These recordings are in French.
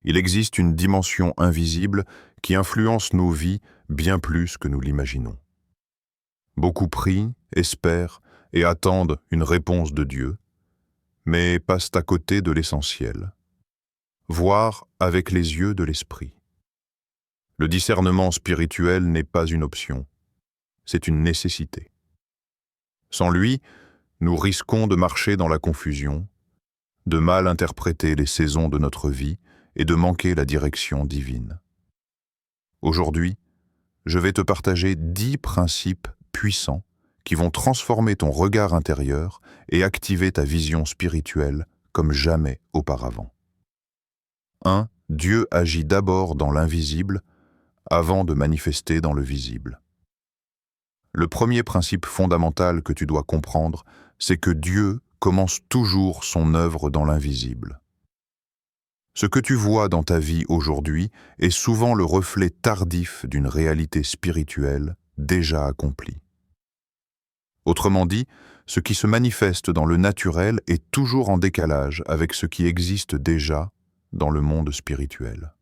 Il existe une dimension invisible qui influence nos vies bien plus que nous l'imaginons. Beaucoup prient, espèrent et attendent une réponse de Dieu, mais passent à côté de l'essentiel. Voir avec les yeux de l'esprit. Le discernement spirituel n'est pas une option, c'est une nécessité. Sans lui, nous risquons de marcher dans la confusion, de mal interpréter les saisons de notre vie et de manquer la direction divine. Aujourd'hui, je vais te partager 10 principes puissants qui vont transformer ton regard intérieur et activer ta vision spirituelle comme jamais auparavant. 1. Dieu agit d'abord dans l'invisible avant de manifester dans le visible. Le premier principe fondamental que tu dois comprendre, c'est que Dieu commence toujours son œuvre dans l'invisible. Ce que tu vois dans ta vie aujourd'hui est souvent le reflet tardif d'une réalité spirituelle déjà accomplie. Autrement dit, ce qui se manifeste dans le naturel est toujours en décalage avec ce qui existe déjà dans le monde spirituel.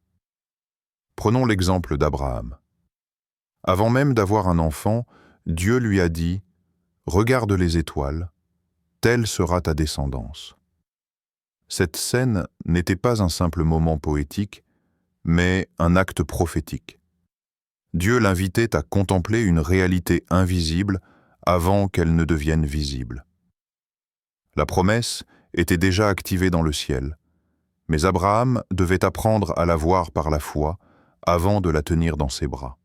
Prenons l'exemple d'Abraham. Avant même d'avoir un enfant, Dieu lui a dit « Regarde les étoiles, telle sera ta descendance ». Cette scène n'était pas un simple moment poétique, mais un acte prophétique. Dieu l'invitait à contempler une réalité invisible avant qu'elle ne devienne visible. La promesse était déjà activée dans le ciel, mais Abraham devait apprendre à la voir par la foi avant de la tenir dans ses bras.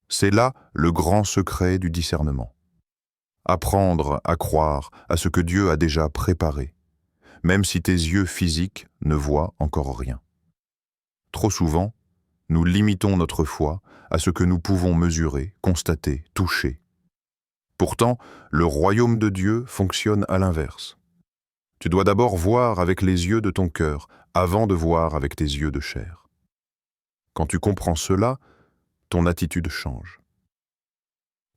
C'est là le grand secret du discernement. Apprendre à croire à ce que Dieu a déjà préparé, même si tes yeux physiques ne voient encore rien. Trop souvent, nous limitons notre foi à ce que nous pouvons mesurer, constater, toucher. Pourtant, le royaume de Dieu fonctionne à l'inverse. Tu dois d'abord voir avec les yeux de ton cœur, avant de voir avec tes yeux de chair. Quand tu comprends cela, ton attitude change.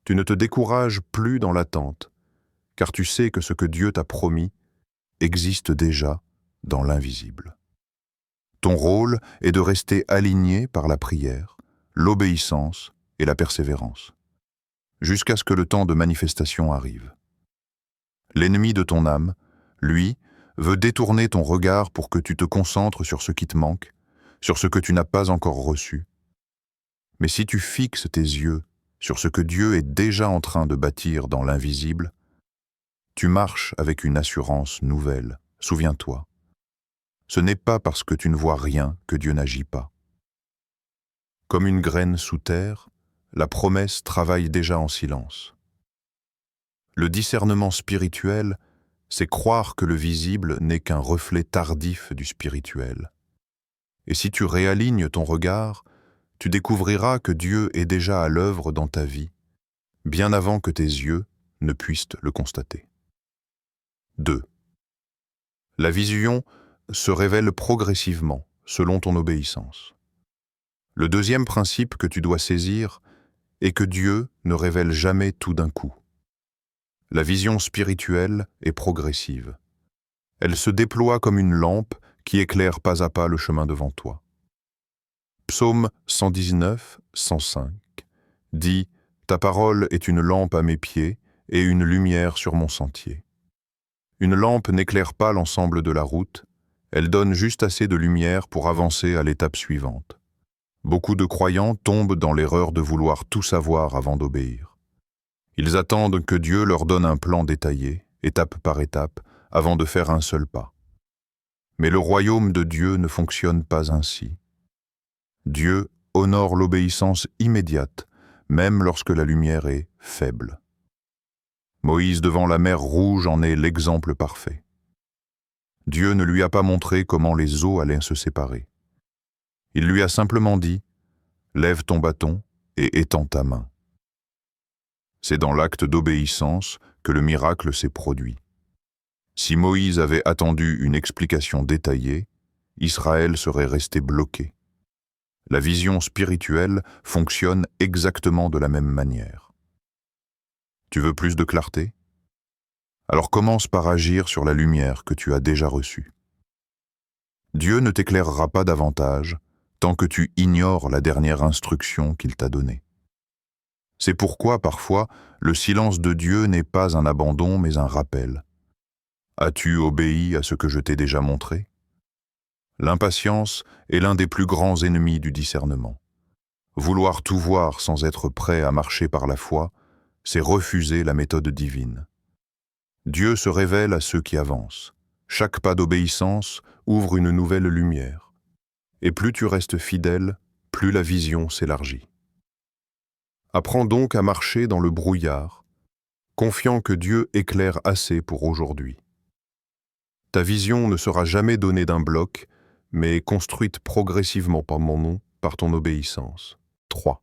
Tu ne te décourages plus dans l'attente, car tu sais que ce que Dieu t'a promis existe déjà dans l'invisible. Ton rôle est de rester aligné par la prière, l'obéissance et la persévérance, jusqu'à ce que le temps de manifestation arrive. L'ennemi de ton âme, lui, veut détourner ton regard pour que tu te concentres sur ce qui te manque, sur ce que tu n'as pas encore reçu. Mais si tu fixes tes yeux sur ce que Dieu est déjà en train de bâtir dans l'invisible, tu marches avec une assurance nouvelle. Souviens-toi, ce n'est pas parce que tu ne vois rien que Dieu n'agit pas. Comme une graine sous terre, la promesse travaille déjà en silence. Le discernement spirituel, c'est croire que le visible n'est qu'un reflet tardif du spirituel. Et si tu réalignes ton regard, tu découvriras que Dieu est déjà à l'œuvre dans ta vie, bien avant que tes yeux ne puissent le constater. 2. La vision se révèle progressivement selon ton obéissance. Le deuxième principe que tu dois saisir est que Dieu ne révèle jamais tout d'un coup. La vision spirituelle est progressive. Elle se déploie comme une lampe qui éclaire pas à pas le chemin devant toi. Psaume 119, 105 dit « Ta parole est une lampe à mes pieds et une lumière sur mon sentier. » Une lampe n'éclaire pas l'ensemble de la route, elle donne juste assez de lumière pour avancer à l'étape suivante. Beaucoup de croyants tombent dans l'erreur de vouloir tout savoir avant d'obéir. Ils attendent que Dieu leur donne un plan détaillé, étape par étape, avant de faire un seul pas. Mais le royaume de Dieu ne fonctionne pas ainsi. Dieu honore l'obéissance immédiate, même lorsque la lumière est faible. Moïse devant la mer Rouge en est l'exemple parfait. Dieu ne lui a pas montré comment les eaux allaient se séparer. Il lui a simplement dit « Lève ton bâton et étends ta main ». C'est dans l'acte d'obéissance que le miracle s'est produit. Si Moïse avait attendu une explication détaillée, Israël serait resté bloqué. La vision spirituelle fonctionne exactement de la même manière. Tu veux plus de clarté? Alors commence par agir sur la lumière que tu as déjà reçue. Dieu ne t'éclairera pas davantage tant que tu ignores la dernière instruction qu'il t'a donnée. C'est pourquoi, parfois, le silence de Dieu n'est pas un abandon mais un rappel. As-tu obéi à ce que je t'ai déjà montré? L'impatience est l'un des plus grands ennemis du discernement. Vouloir tout voir sans être prêt à marcher par la foi, c'est refuser la méthode divine. Dieu se révèle à ceux qui avancent. Chaque pas d'obéissance ouvre une nouvelle lumière. Et plus tu restes fidèle, plus la vision s'élargit. Apprends donc à marcher dans le brouillard, confiant que Dieu éclaire assez pour aujourd'hui. Ta vision ne sera jamais donnée d'un bloc, mais construite progressivement par mon nom, par ton obéissance. 3.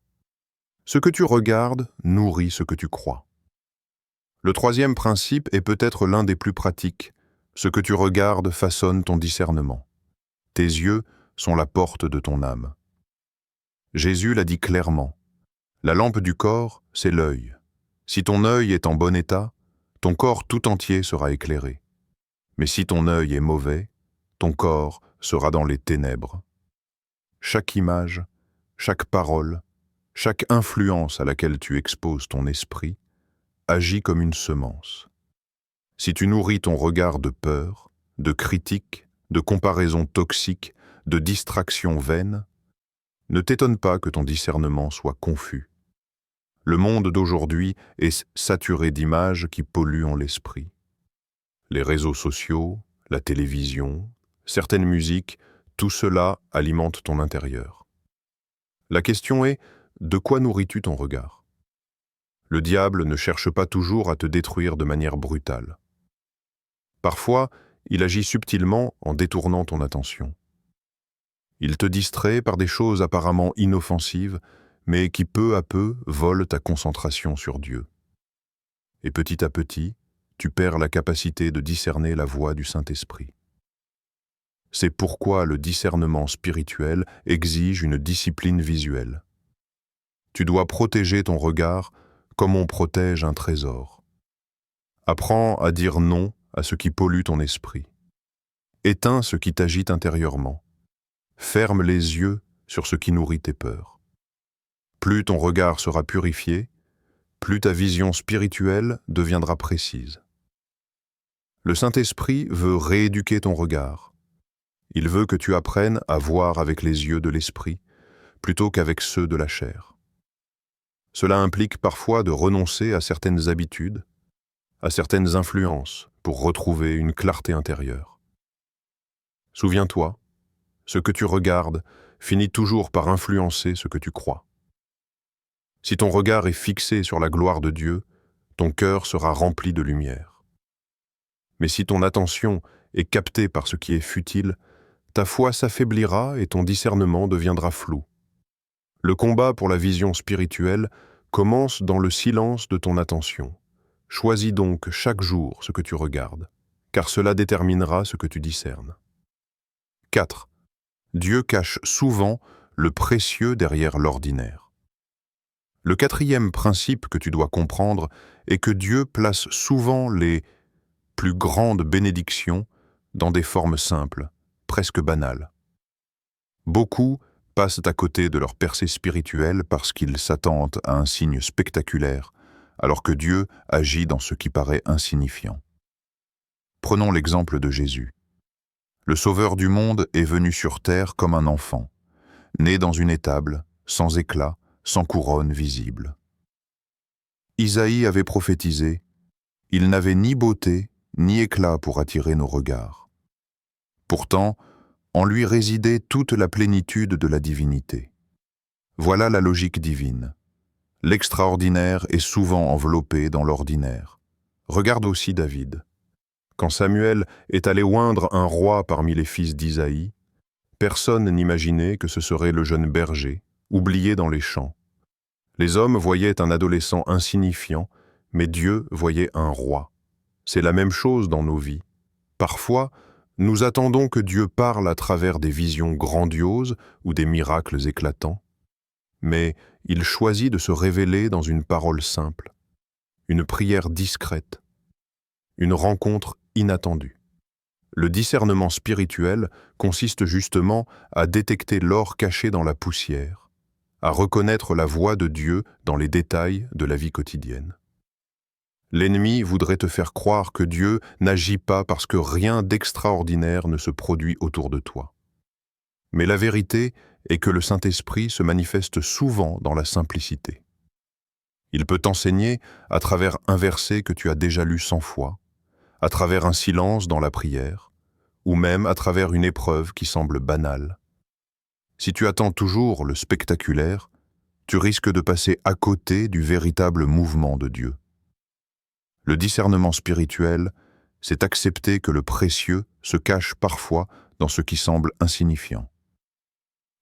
Ce que tu regardes nourrit ce que tu crois. Le troisième principe est peut-être l'un des plus pratiques. Ce que tu regardes façonne ton discernement. Tes yeux sont la porte de ton âme. Jésus l'a dit clairement. La lampe du corps, c'est l'œil. Si ton œil est en bon état, ton corps tout entier sera éclairé. Mais si ton œil est mauvais, ton corps sera dans les ténèbres. Chaque image, chaque parole, chaque influence à laquelle tu exposes ton esprit agit comme une semence. Si tu nourris ton regard de peur, de critique, de comparaison toxique, de distraction vaine, ne t'étonne pas que ton discernement soit confus. Le monde d'aujourd'hui est saturé d'images qui polluent l'esprit. Les réseaux sociaux, la télévision, certaines musiques, tout cela alimente ton intérieur. La question est, de quoi nourris-tu ton regard? Le diable ne cherche pas toujours à te détruire de manière brutale. Parfois, il agit subtilement en détournant ton attention. Il te distrait par des choses apparemment inoffensives, mais qui peu à peu volent ta concentration sur Dieu. Et petit à petit, tu perds la capacité de discerner la voix du Saint-Esprit. C'est pourquoi le discernement spirituel exige une discipline visuelle. Tu dois protéger ton regard comme on protège un trésor. Apprends à dire non à ce qui pollue ton esprit. Éteins ce qui t'agite intérieurement. Ferme les yeux sur ce qui nourrit tes peurs. Plus ton regard sera purifié, plus ta vision spirituelle deviendra précise. Le Saint-Esprit veut rééduquer ton regard. Il veut que tu apprennes à voir avec les yeux de l'esprit plutôt qu'avec ceux de la chair. Cela implique parfois de renoncer à certaines habitudes, à certaines influences pour retrouver une clarté intérieure. Souviens-toi, ce que tu regardes finit toujours par influencer ce que tu crois. Si ton regard est fixé sur la gloire de Dieu, ton cœur sera rempli de lumière. Mais si ton attention est captée par ce qui est futile, ta foi s'affaiblira et ton discernement deviendra flou. Le combat pour la vision spirituelle commence dans le silence de ton attention. Choisis donc chaque jour ce que tu regardes, car cela déterminera ce que tu discernes. 4. Dieu cache souvent le précieux derrière l'ordinaire. Le quatrième principe que tu dois comprendre est que Dieu place souvent les plus grandes bénédictions dans des formes simples, presque banales. Beaucoup passent à côté de leur percée spirituelle parce qu'ils s'attendent à un signe spectaculaire, alors que Dieu agit dans ce qui paraît insignifiant. Prenons l'exemple de Jésus. Le Sauveur du monde est venu sur terre comme un enfant, né dans une étable, sans éclat, sans couronne visible. Isaïe avait prophétisé « Il n'avait ni beauté, ni éclat pour attirer nos regards. » Pourtant, en lui résidait toute la plénitude de la divinité. Voilà la logique divine. L'extraordinaire est souvent enveloppé dans l'ordinaire. Regarde aussi David. Quand Samuel est allé oindre un roi parmi les fils d'Isaïe, personne n'imaginait que ce serait le jeune berger, oublié dans les champs. Les hommes voyaient un adolescent insignifiant, mais Dieu voyait un roi. C'est la même chose dans nos vies. Parfois, nous attendons que Dieu parle à travers des visions grandioses ou des miracles éclatants, mais il choisit de se révéler dans une parole simple, une prière discrète, une rencontre inattendue. Le discernement spirituel consiste justement à détecter l'or caché dans la poussière, à reconnaître la voix de Dieu dans les détails de la vie quotidienne. L'ennemi voudrait te faire croire que Dieu n'agit pas parce que rien d'extraordinaire ne se produit autour de toi. Mais la vérité est que le Saint-Esprit se manifeste souvent dans la simplicité. Il peut t'enseigner à travers un verset que tu as déjà lu 100 fois, à travers un silence dans la prière, ou même à travers une épreuve qui semble banale. Si tu attends toujours le spectaculaire, tu risques de passer à côté du véritable mouvement de Dieu. Le discernement spirituel, c'est accepter que le précieux se cache parfois dans ce qui semble insignifiant.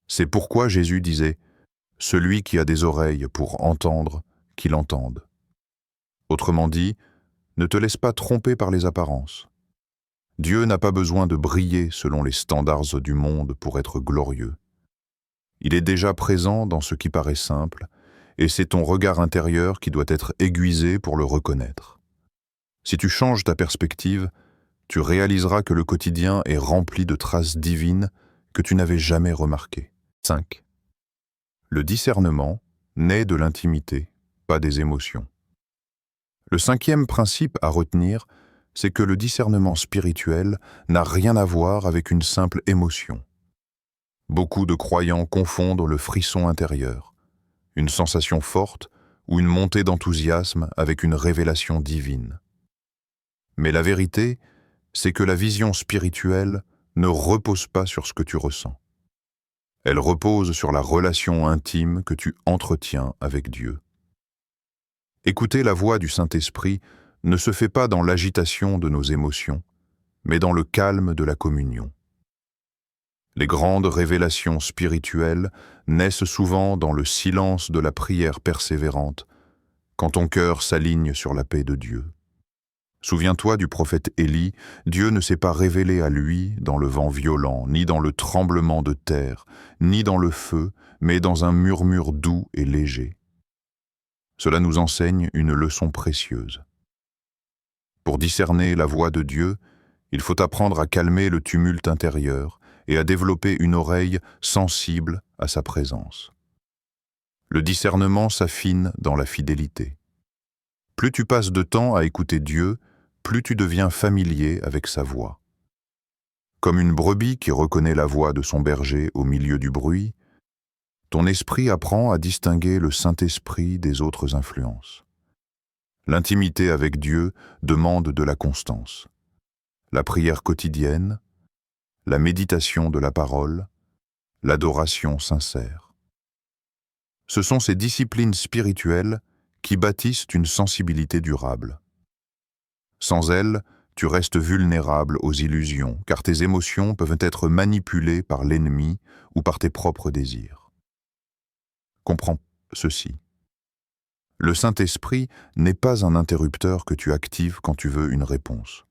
C'est pourquoi Jésus disait « Celui qui a des oreilles pour entendre, qu'il entende ». Autrement dit, ne te laisse pas tromper par les apparences. Dieu n'a pas besoin de briller selon les standards du monde pour être glorieux. Il est déjà présent dans ce qui paraît simple, et c'est ton regard intérieur qui doit être aiguisé pour le reconnaître. Si tu changes ta perspective, tu réaliseras que le quotidien est rempli de traces divines que tu n'avais jamais remarquées. 5. Le discernement naît de l'intimité, pas des émotions. Le 5e principe à retenir, c'est que le discernement spirituel n'a rien à voir avec une simple émotion. Beaucoup de croyants confondent le frisson intérieur, une sensation forte ou une montée d'enthousiasme avec une révélation divine. Mais la vérité, c'est que la vision spirituelle ne repose pas sur ce que tu ressens. Elle repose sur la relation intime que tu entretiens avec Dieu. Écouter la voix du Saint-Esprit ne se fait pas dans l'agitation de nos émotions, mais dans le calme de la communion. Les grandes révélations spirituelles naissent souvent dans le silence de la prière persévérante, quand ton cœur s'aligne sur la paix de Dieu. Souviens-toi du prophète Élie, Dieu ne s'est pas révélé à lui dans le vent violent, ni dans le tremblement de terre, ni dans le feu, mais dans un murmure doux et léger. Cela nous enseigne une leçon précieuse. Pour discerner la voix de Dieu, il faut apprendre à calmer le tumulte intérieur et à développer une oreille sensible à sa présence. Le discernement s'affine dans la fidélité. Plus tu passes de temps à écouter Dieu, plus tu deviens familier avec sa voix. Comme une brebis qui reconnaît la voix de son berger au milieu du bruit, ton esprit apprend à distinguer le Saint-Esprit des autres influences. L'intimité avec Dieu demande de la constance. La prière quotidienne, la méditation de la parole, l'adoration sincère. Ce sont ces disciplines spirituelles qui bâtissent une sensibilité durable. Sans elles, tu restes vulnérable aux illusions, car tes émotions peuvent être manipulées par l'ennemi ou par tes propres désirs. Comprends ceci. Le Saint-Esprit n'est pas un interrupteur que tu actives quand tu veux une réponse.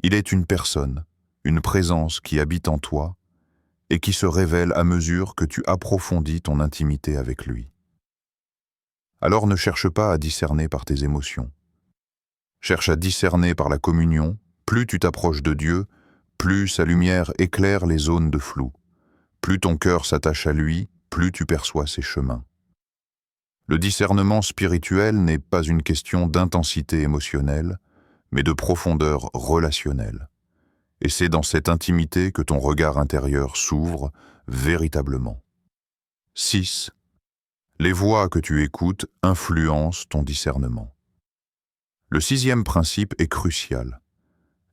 Il est une personne, une présence qui habite en toi et qui se révèle à mesure que tu approfondis ton intimité avec lui. Alors ne cherche pas à discerner par tes émotions. Cherche à discerner par la communion. Plus tu t'approches de Dieu, plus sa lumière éclaire les zones de flou. Plus ton cœur s'attache à lui, plus tu perçois ses chemins. Le discernement spirituel n'est pas une question d'intensité émotionnelle, mais de profondeur relationnelle. Et c'est dans cette intimité que ton regard intérieur s'ouvre véritablement. 6. Les voix que tu écoutes influencent ton discernement. Le 6e principe est crucial.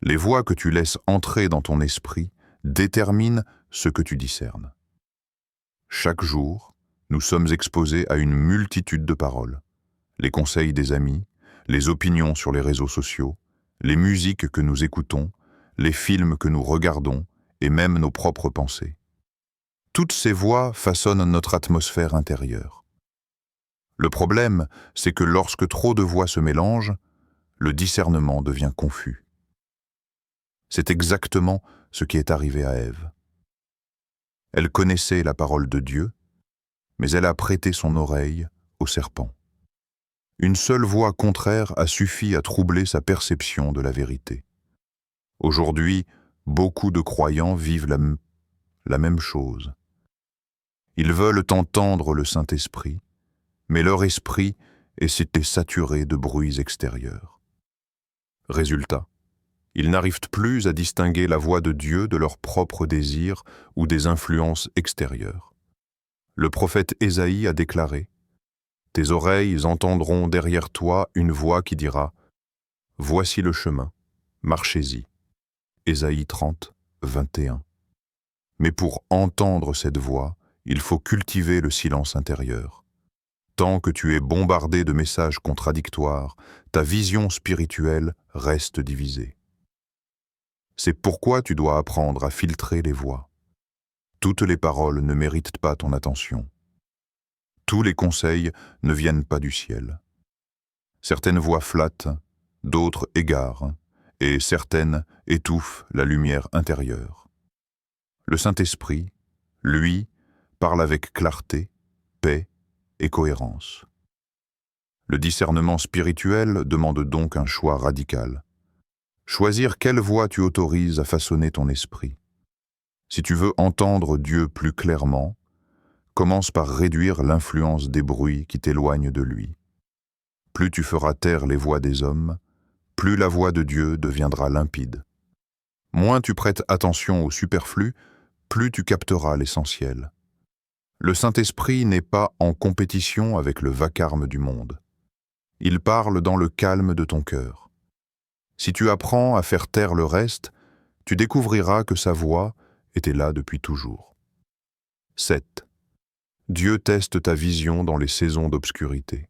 Les voix que tu laisses entrer dans ton esprit déterminent ce que tu discernes. Chaque jour, nous sommes exposés à une multitude de paroles. Les conseils des amis, les opinions sur les réseaux sociaux, les musiques que nous écoutons, les films que nous regardons et même nos propres pensées. Toutes ces voix façonnent notre atmosphère intérieure. Le problème, c'est que lorsque trop de voix se mélangent, le discernement devient confus. C'est exactement ce qui est arrivé à Ève. Elle connaissait la parole de Dieu, mais elle a prêté son oreille au serpent. Une seule voix contraire a suffi à troubler sa perception de la vérité. Aujourd'hui, beaucoup de croyants vivent la même chose. Ils veulent entendre le Saint-Esprit, mais leur esprit est saturé de bruits extérieurs. Résultat, ils n'arrivent plus à distinguer la voix de Dieu de leurs propres désirs ou des influences extérieures. Le prophète Ésaïe a déclaré « Tes oreilles entendront derrière toi une voix qui dira « Voici le chemin, marchez-y ». Ésaïe 30, 21. Mais pour entendre cette voix, il faut cultiver le silence intérieur. Tant que tu es bombardé de messages contradictoires, ta vision spirituelle reste divisée. C'est pourquoi tu dois apprendre à filtrer les voix. Toutes les paroles ne méritent pas ton attention. Tous les conseils ne viennent pas du ciel. Certaines voix flattent, d'autres égarent, et certaines étouffent la lumière intérieure. Le Saint-Esprit, lui, parle avec clarté, paix et cohérence. Le discernement spirituel demande donc un choix radical. Choisir quelle voix tu autorises à façonner ton esprit. Si tu veux entendre Dieu plus clairement, commence par réduire l'influence des bruits qui t'éloignent de lui. Plus tu feras taire les voix des hommes, plus la voix de Dieu deviendra limpide. Moins tu prêtes attention au superflu, plus tu capteras l'essentiel. Le Saint-Esprit n'est pas en compétition avec le vacarme du monde. Il parle dans le calme de ton cœur. Si tu apprends à faire taire le reste, tu découvriras que sa voix était là depuis toujours. 7. Dieu teste ta vision dans les saisons d'obscurité.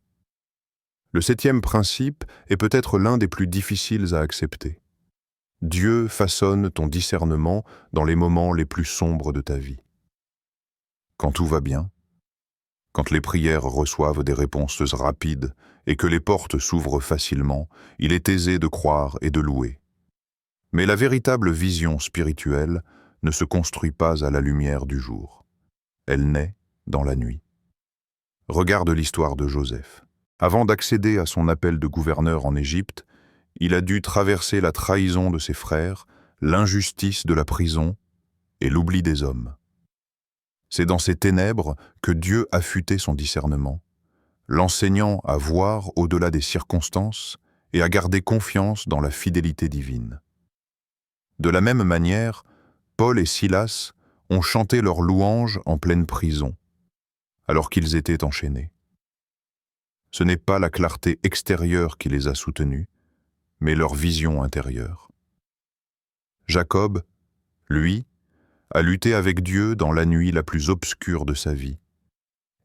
Le 7e principe est peut-être l'un des plus difficiles à accepter. Dieu façonne ton discernement dans les moments les plus sombres de ta vie. Quand tout va bien, quand les prières reçoivent des réponses rapides et que les portes s'ouvrent facilement, il est aisé de croire et de louer. Mais la véritable vision spirituelle ne se construit pas à la lumière du jour. Elle naît dans la nuit. Regarde l'histoire de Joseph. Avant d'accéder à son appel de gouverneur en Égypte, il a dû traverser la trahison de ses frères, l'injustice de la prison et l'oubli des hommes. C'est dans ces ténèbres que Dieu affûtait son discernement, l'enseignant à voir au-delà des circonstances et à garder confiance dans la fidélité divine. De la même manière, Paul et Silas ont chanté leur louange en pleine prison, alors qu'ils étaient enchaînés. Ce n'est pas la clarté extérieure qui les a soutenus, mais leur vision intérieure. Jacob, lui, a lutté avec Dieu dans la nuit la plus obscure de sa vie,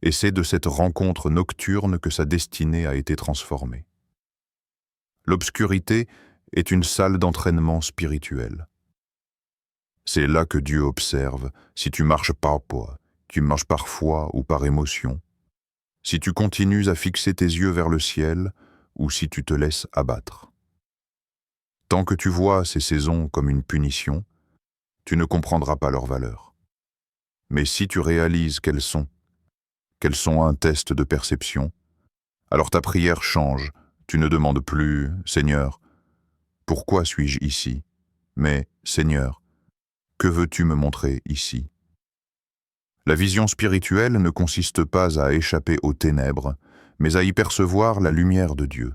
et c'est de cette rencontre nocturne que sa destinée a été transformée. L'obscurité est une salle d'entraînement spirituel. C'est là que Dieu observe si tu marches par foi ou par émotion, si tu continues à fixer tes yeux vers le ciel ou si tu te laisses abattre. Tant que tu vois ces saisons comme une punition, tu ne comprendras pas leur valeur. Mais si tu réalises qu'elles sont un test de perception, alors ta prière change. Tu ne demandes plus « Seigneur, pourquoi suis-je ici ?» mais « Seigneur, que veux-tu me montrer ici ?» La vision spirituelle ne consiste pas à échapper aux ténèbres, mais à y percevoir la lumière de Dieu.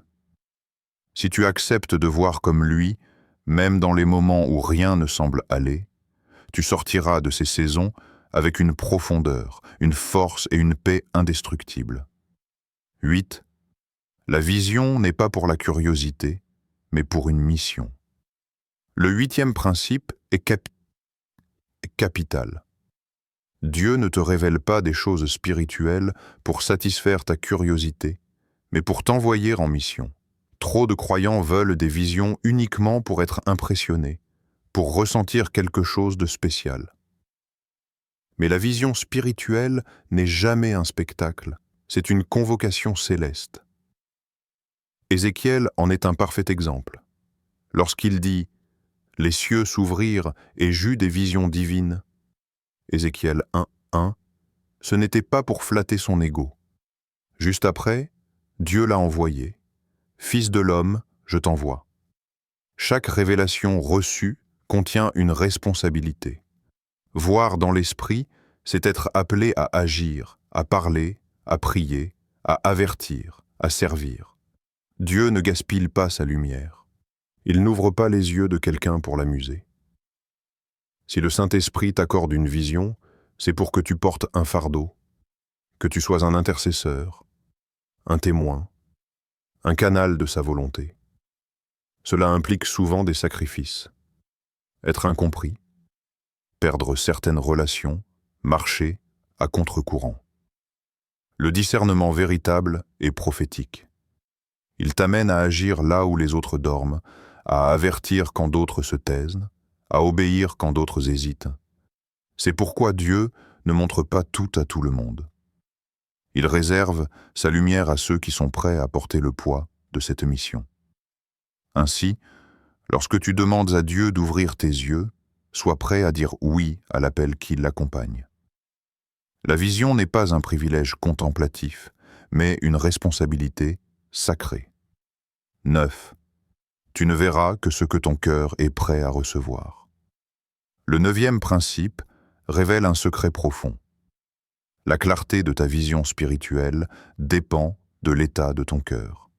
Si tu acceptes de voir comme lui, même dans les moments où rien ne semble aller, tu sortiras de ces saisons avec une profondeur, une force et une paix indestructibles. 8. La vision n'est pas pour la curiosité, mais pour une mission. Le 8e principe est capital. Dieu ne te révèle pas des choses spirituelles pour satisfaire ta curiosité, mais pour t'envoyer en mission. Trop de croyants veulent des visions uniquement pour être impressionnés, pour ressentir quelque chose de spécial. Mais la vision spirituelle n'est jamais un spectacle, c'est une convocation céleste. Ézéchiel en est un parfait exemple. Lorsqu'il dit « Les cieux s'ouvrirent et j'eus des visions divines », Ézéchiel 1:1, ce n'était pas pour flatter son ego. Juste après, Dieu l'a envoyé. « Fils de l'homme, je t'envoie ». Chaque révélation reçue contient une responsabilité. Voir dans l'esprit, c'est être appelé à agir, à parler, à prier, à avertir, à servir. Dieu ne gaspille pas sa lumière. Il n'ouvre pas les yeux de quelqu'un pour l'amuser. Si le Saint-Esprit t'accorde une vision, c'est pour que tu portes un fardeau, que tu sois un intercesseur, un témoin, un canal de sa volonté. Cela implique souvent des sacrifices. Être incompris, perdre certaines relations, marcher à contre-courant. Le discernement véritable est prophétique. Il t'amène à agir là où les autres dorment, à avertir quand d'autres se taisent, à obéir quand d'autres hésitent. C'est pourquoi Dieu ne montre pas tout à tout le monde. Il réserve sa lumière à ceux qui sont prêts à porter le poids de cette mission. Ainsi, lorsque tu demandes à Dieu d'ouvrir tes yeux, sois prêt à dire oui à l'appel qui l'accompagne. La vision n'est pas un privilège contemplatif, mais une responsabilité sacrée. 9. Tu ne verras que ce que ton cœur est prêt à recevoir. Le 9e principe révèle un secret profond. La clarté de ta vision spirituelle dépend de l'état de ton cœur.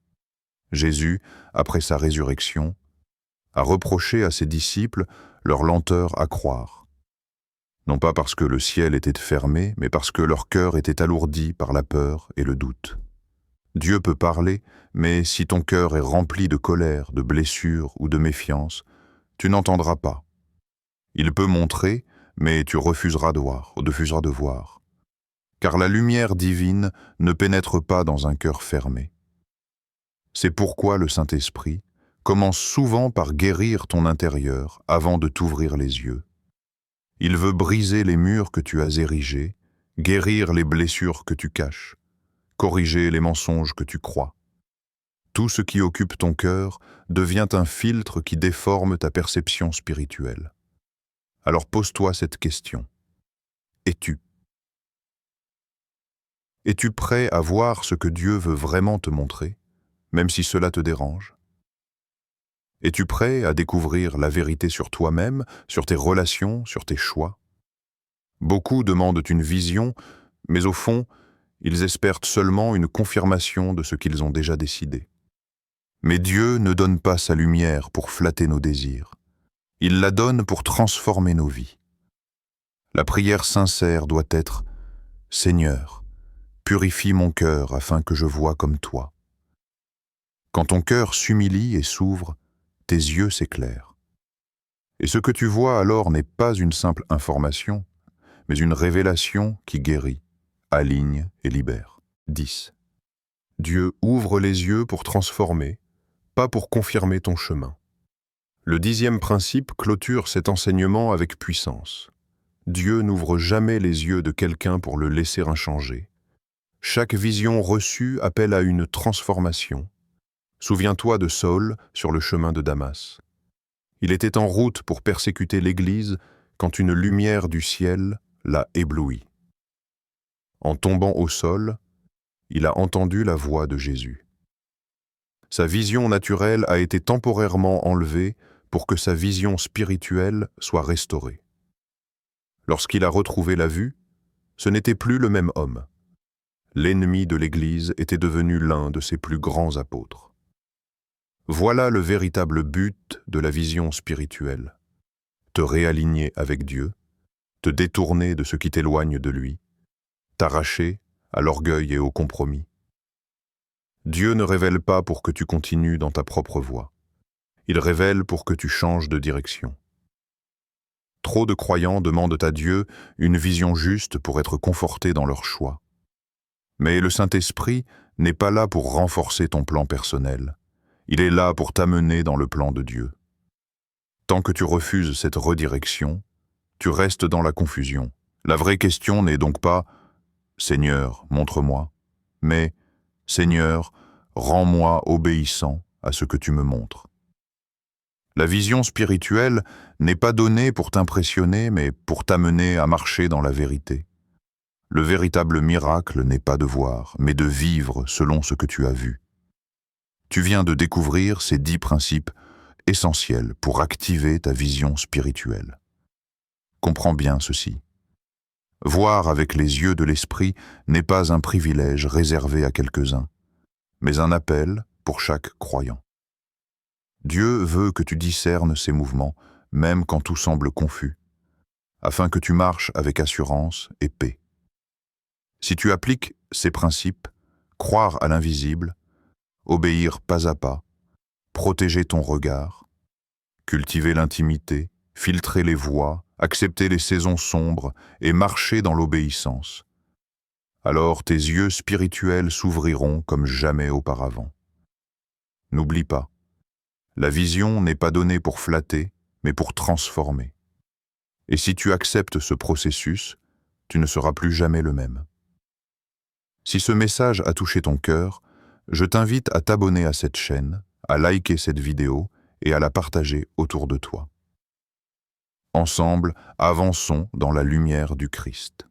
Jésus, après sa résurrection, a reproché à ses disciples leur lenteur à croire. Non pas parce que le ciel était fermé, mais parce que leur cœur était alourdi par la peur et le doute. Dieu peut parler, mais si ton cœur est rempli de colère, de blessures ou de méfiance, tu n'entendras pas. Il peut montrer, mais tu refuseras de voir. Car la lumière divine ne pénètre pas dans un cœur fermé. C'est pourquoi le Saint-Esprit commence souvent par guérir ton intérieur avant de t'ouvrir les yeux. Il veut briser les murs que tu as érigés, guérir les blessures que tu caches, corriger les mensonges que tu crois. Tout ce qui occupe ton cœur devient un filtre qui déforme ta perception spirituelle. Alors pose-toi cette question. Es-tu prêt à voir ce que Dieu veut vraiment te montrer, même si cela te dérange? Es-tu prêt à découvrir la vérité sur toi-même, sur tes relations, sur tes choix? Beaucoup demandent une vision, mais au fond, ils espèrent seulement une confirmation de ce qu'ils ont déjà décidé. Mais Dieu ne donne pas sa lumière pour flatter nos désirs. Il la donne pour transformer nos vies. La prière sincère doit être « Seigneur, purifie mon cœur afin que je voie comme toi. » Quand ton cœur s'humilie et s'ouvre, tes yeux s'éclairent. Et ce que tu vois alors n'est pas une simple information, mais une révélation qui guérit, aligne et libère. 10. Dieu ouvre les yeux pour transformer, pas pour confirmer ton chemin. Le 10e principe clôture cet enseignement avec puissance. Dieu n'ouvre jamais les yeux de quelqu'un pour le laisser inchangé. Chaque vision reçue appelle à une transformation. Souviens-toi de Saül sur le chemin de Damas. Il était en route pour persécuter l'Église quand une lumière du ciel l'a ébloui. En tombant au sol, il a entendu la voix de Jésus. Sa vision naturelle a été temporairement enlevée pour que sa vision spirituelle soit restaurée. Lorsqu'il a retrouvé la vue, ce n'était plus le même homme. L'ennemi de l'Église était devenu l'un de ses plus grands apôtres. Voilà le véritable but de la vision spirituelle. Te réaligner avec Dieu, te détourner de ce qui t'éloigne de lui, t'arracher à l'orgueil et au compromis. Dieu ne révèle pas pour que tu continues dans ta propre voie. Il révèle pour que tu changes de direction. Trop de croyants demandent à Dieu une vision juste pour être confortés dans leur choix. Mais le Saint-Esprit n'est pas là pour renforcer ton plan personnel. Il est là pour t'amener dans le plan de Dieu. Tant que tu refuses cette redirection, tu restes dans la confusion. La vraie question n'est donc pas « Seigneur, montre-moi », mais « Seigneur, rends-moi obéissant à ce que tu me montres ». La vision spirituelle n'est pas donnée pour t'impressionner, mais pour t'amener à marcher dans la vérité. Le véritable miracle n'est pas de voir, mais de vivre selon ce que tu as vu. Tu viens de découvrir ces 10 principes essentiel pour activer ta vision spirituelle. Comprends bien ceci. Voir avec les yeux de l'esprit n'est pas un privilège réservé à quelques-uns, mais un appel pour chaque croyant. Dieu veut que tu discernes ses mouvements, même quand tout semble confus, afin que tu marches avec assurance et paix. Si tu appliques ces principes, croire à l'invisible, obéir pas à pas, protéger ton regard, cultiver l'intimité, filtrer les voix, accepter les saisons sombres et marcher dans l'obéissance, alors tes yeux spirituels s'ouvriront comme jamais auparavant. N'oublie pas, la vision n'est pas donnée pour flatter, mais pour transformer. Et si tu acceptes ce processus, tu ne seras plus jamais le même. Si ce message a touché ton cœur, je t'invite à t'abonner à cette chaîne, à liker cette vidéo et à la partager autour de toi. Ensemble, avançons dans la lumière du Christ.